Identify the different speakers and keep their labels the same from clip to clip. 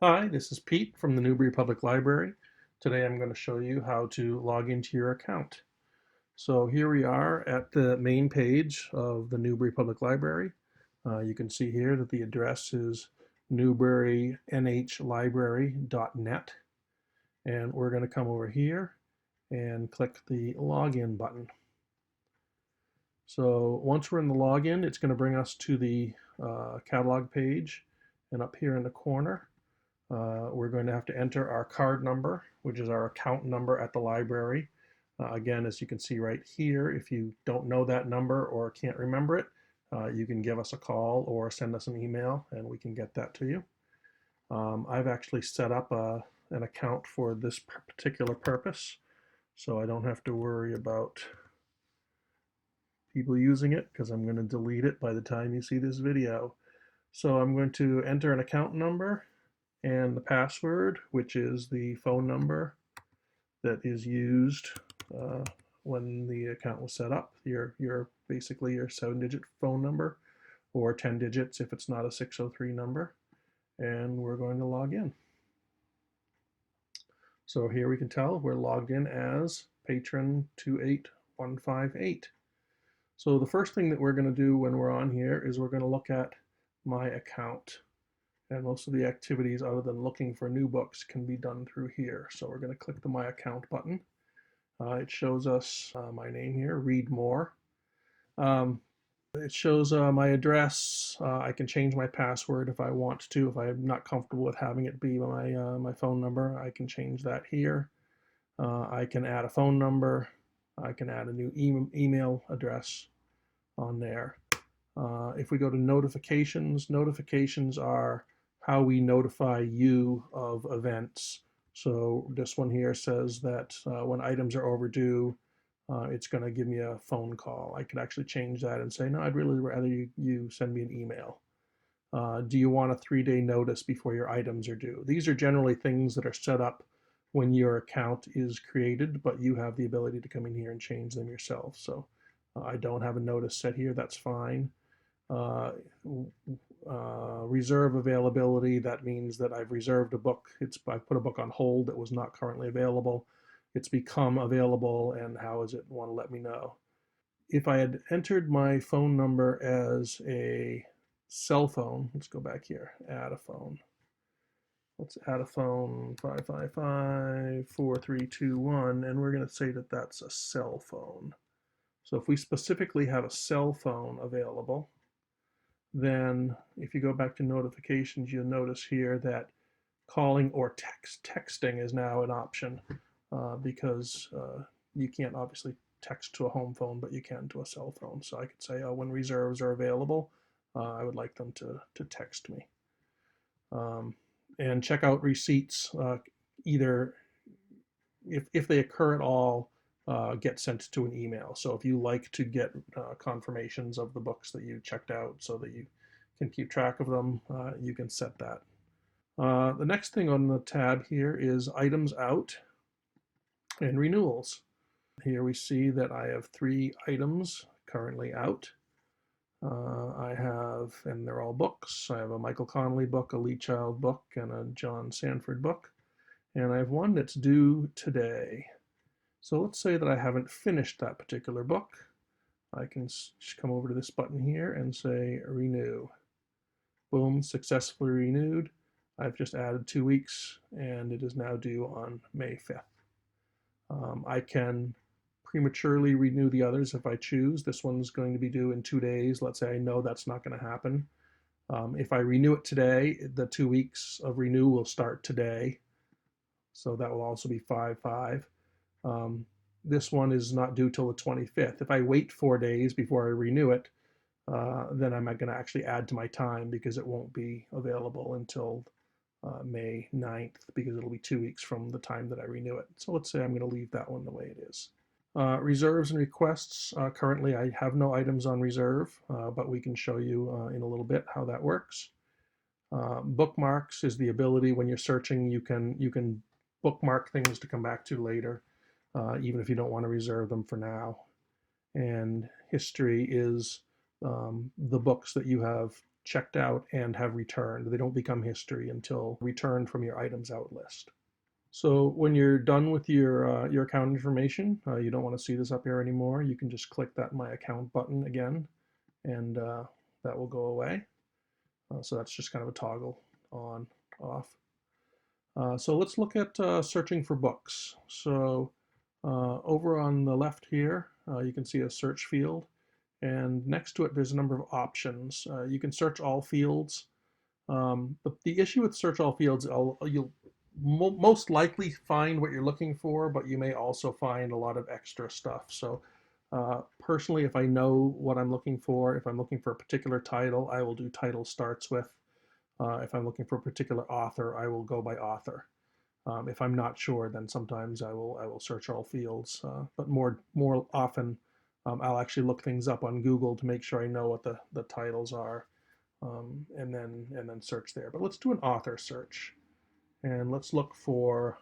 Speaker 1: Hi, this is Pete from the Newbury Public Library. Today I'm going to show you how to log into your account. So here we are at the main page of the Newbury Public Library. You can see here that the address is newburynhlibrary.net, and we're going to come over here and click the login button. So once we're in the login, it's going to bring us to the catalog page, and up here in the corner we're going to have to enter our card number, which is our account number at the library. Again, as you can see right here, if you don't know that number or can't remember it, you can give us a call or send us an email and we can get that to you. I've actually set up an account for this particular purpose, so I don't have to worry about people using it because I'm going to delete it by the time you see this video. So I'm going to enter an account number and the password, which is the phone number that is used when the account was set up. Your basically your 7-digit phone number, or 10 digits if it's not a 603 number, and we're going to log in. So here we can tell we're logged in as patron 28158. So the first thing that we're going to do when we're on here is we're going to look at my account. And most of the activities other than looking for new books can be done through here. So we're going to click the My Account button. It shows us my name here, Read More. It shows my address. I can change my password if I want to. If I'm not comfortable with having it be my phone number, I can change that here. I can add a phone number. I can add a new email address on there. If we go to notifications, notifications are how we notify you of events. So this one here says that when items are overdue, it's going to give me a phone call. I could actually change that and say, no, I'd really rather you send me an email. Do you want a 3-day notice before your items are due? These are generally things that are set up when your account is created, but you have the ability to come in here and change them yourself. So I don't have a notice set here. That's fine. Uh, Reserve availability, that means that I've reserved a book. I've put a book on hold that was not currently available. It's become available, and how is it want to let me know. If I had entered my phone number as a cell phone, let's go back here, add a phone. Let's add a phone, 555-4321, and we're going to say that that's a cell phone. So if we specifically have a cell phone available, then if you go back to notifications, you'll notice here that calling or texting is now an option because you can't obviously text to a home phone, but you can to a cell phone. So I could say, oh, when reserves are available, I would like them to text me. And check out receipts, either if they occur at all, get sent to an email. So if you like to get confirmations of the books that you checked out so that you can keep track of them, you can set that. The next thing on the tab here is items out and renewals. Here we see that I have 3 items currently out. I have, and they're all books. I have a Michael Connelly book, a Lee Child book, and a John Sanford book. And I have one that's due today. So let's say that I haven't finished that particular book. I can just come over to this button here and say renew. Boom, successfully renewed. I've just added 2 weeks and it is now due on May 5th. I can prematurely renew the others if I choose. This one's going to be due in 2 days. Let's say I know that's not going to happen. If I renew it today, the 2 weeks of renew will start today. So that will also be 5/5. This one is not due till the 25th. If I wait 4 days before I renew it, then I'm going to actually add to my time because it won't be available until May 9th because it'll be 2 weeks from the time that I renew it. So let's say I'm going to leave that one the way it is. Reserves and requests. Currently, I have no items on reserve, but we can show you in a little bit how that works. Bookmarks is the ability when you're searching, you can bookmark things to come back to later, even if you don't want to reserve them for now. And history is the books that you have checked out and have returned. They don't become history until returned from your items out list. So when you're done with your account information, you don't want to see this up here anymore. You can just click that My Account button again, and that will go away. So that's just kind of a toggle on, off. So let's look at searching for books. So over on the left here, you can see a search field, and next to it there's a number of options. You can search all fields. The issue with search all fields, you'll most likely find what you're looking for, but you may also find a lot of extra stuff. So personally, if I know what I'm looking for, if I'm looking for a particular title, I will do title starts with. If I'm looking for a particular author, I will go by author. If I'm not sure, then sometimes I will search all fields. But more often, I'll actually look things up on Google to make sure I know what the titles are, and then search there. But let's do an author search, and let's look for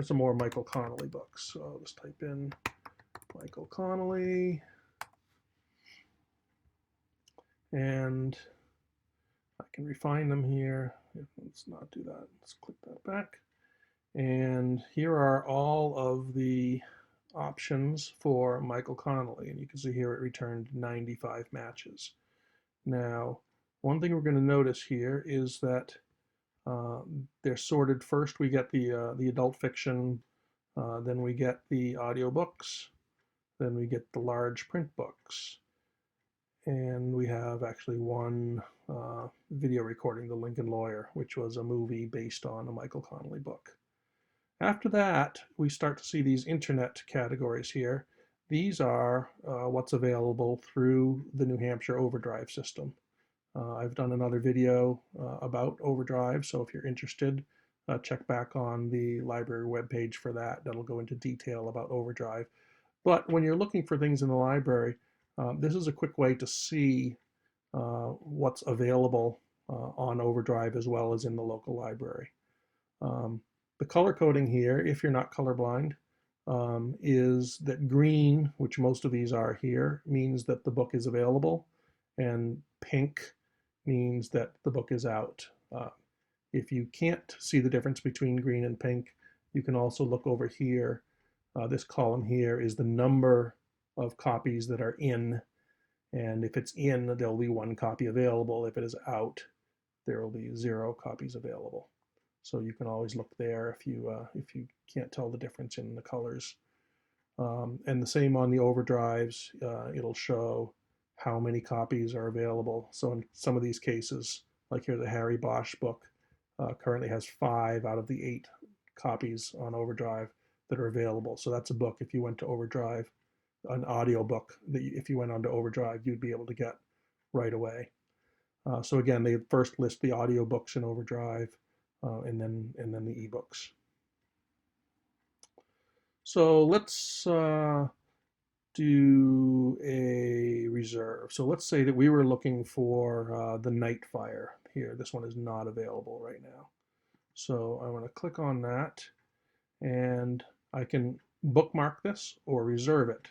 Speaker 1: some more Michael Connelly books. So I'll just type in Michael Connelly, and I can refine them here. Let's not do that. Let's click that back. And here are all of the options for Michael Connelly. And you can see here it returned 95 matches. Now, one thing we're going to notice here is that they're sorted. First, we get the adult fiction, then we get the audiobooks, then we get the large print books. And we have actually one video recording, The Lincoln Lawyer, which was a movie based on a Michael Connelly book. After that, we start to see these internet categories here. These are what's available through the New Hampshire Overdrive system. I've done another video about Overdrive, so if you're interested, check back on the library webpage for that. That'll go into detail about Overdrive. But when you're looking for things in the library, this is a quick way to see what's available on Overdrive as well as in the local library. The color coding here, if you're not colorblind, is that green, which most of these are here, means that the book is available, and pink means that the book is out. If you can't see the difference between green and pink, you can also look over here. This column here is the number of copies that are in, and if it's in, there will be 1 copy available. If it is out, there will be 0 copies available. So you can always look there if you can't tell the difference in the colors. And the same on the overdrives, it'll show how many copies are available. So in some of these cases, like here the Harry Bosch book, currently has 5 out of the 8 copies on Overdrive that are available. So that's a book, if you went to Overdrive, an audio book that if you went onto Overdrive, you'd be able to get right away. So again, they first list the audio books in Overdrive, and then the ebooks. So let's do a reserve. So let's say that we were looking for the Nightfire here. This one is not available right now. So I want to click on that, and I can bookmark this or reserve it.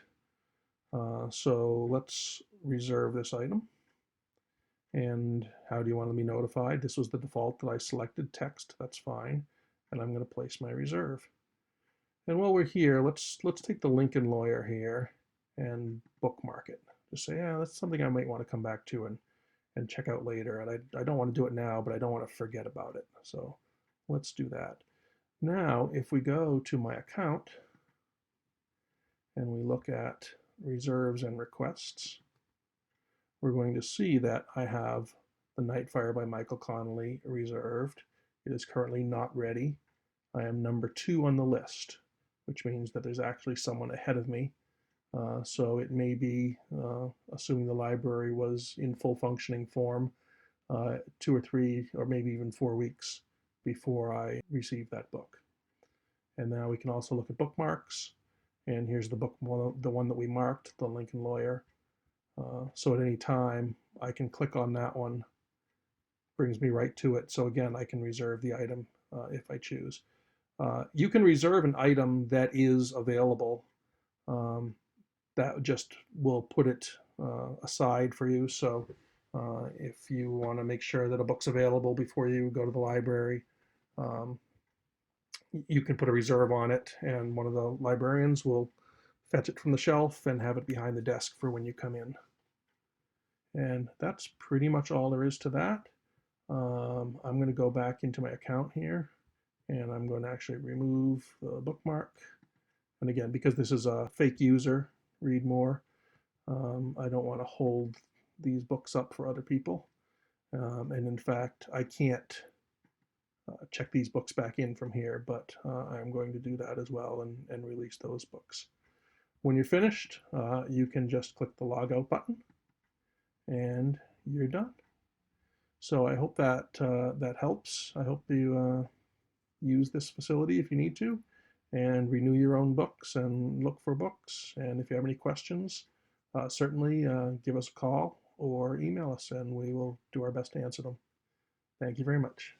Speaker 1: So let's reserve this item. And how do you want to be notified? This was the default that I selected, text, that's fine. And I'm going to place my reserve. And while we're here, let's take the Lincoln Lawyer here and bookmark it. Just say, yeah, that's something I might want to come back to and check out later. And I don't want to do it now, but I don't want to forget about it. So let's do that. Now, if we go to my account and we look at reserves and requests, we're going to see that I have the Nightfire by Michael Connelly reserved. It is currently not ready. I am number 2 on the list, which means that there's actually someone ahead of me. So it may be, assuming the library was in full functioning form, 2 or 3 or maybe even 4 weeks before I received that book. And now we can also look at bookmarks. And here's the book, the one that we marked, The Lincoln Lawyer. So at any time, I can click on that one, brings me right to it. So again, I can reserve the item if I choose. You can reserve an item that is available. That just will put it aside for you. So If you want to make sure that a book's available before you go to the library, um, you can put a reserve on it, and one of the librarians will fetch it from the shelf and have it behind the desk for when you come in. And that's pretty much all there is to that. I'm going to go back into my account here, and I'm going to actually remove the bookmark. And again, because this is a fake user, read more, I don't want to hold these books up for other people. And in fact, I can't check these books back in from here, but I'm going to do that as well and release those books. When you're finished, you can just click the log out button and you're done. So I hope that that helps. I hope you use this facility if you need to, and renew your own books and look for books. And if you have any questions, certainly give us a call or email us, and we will do our best to answer them. Thank you very much.